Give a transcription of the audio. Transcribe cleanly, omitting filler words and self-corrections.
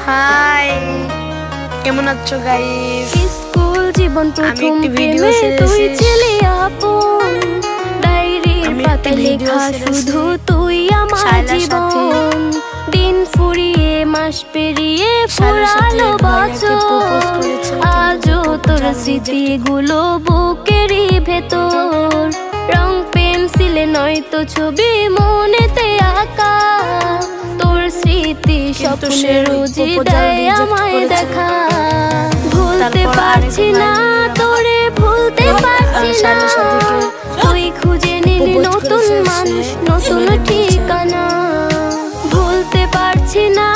High, কেমন আছো guys? School জীবন প্রথম প্রেমে তুই ছিলি আপন, ডায়েরির পাতায় লেখা শুধু তুই আমার জীবন। দিন ফুরিয়ে মাস পেরিয়ে ফুরালো বছর, আজও তোর স্মৃতিগুলো বুকেরই ভেতর। রং পেন্সিলে নয়তো ছবি মনেতে আঁকা, তোর স্মৃতি স্বপ্নে রোজই দেয় আমায় দেখা। ভুলতে পারছি না তোরে, ভুলতে পারছি না, তুই খুঁজে নিলি নতুন মানুষ, নতুন ঠিকানা। ভুলতে পারছি না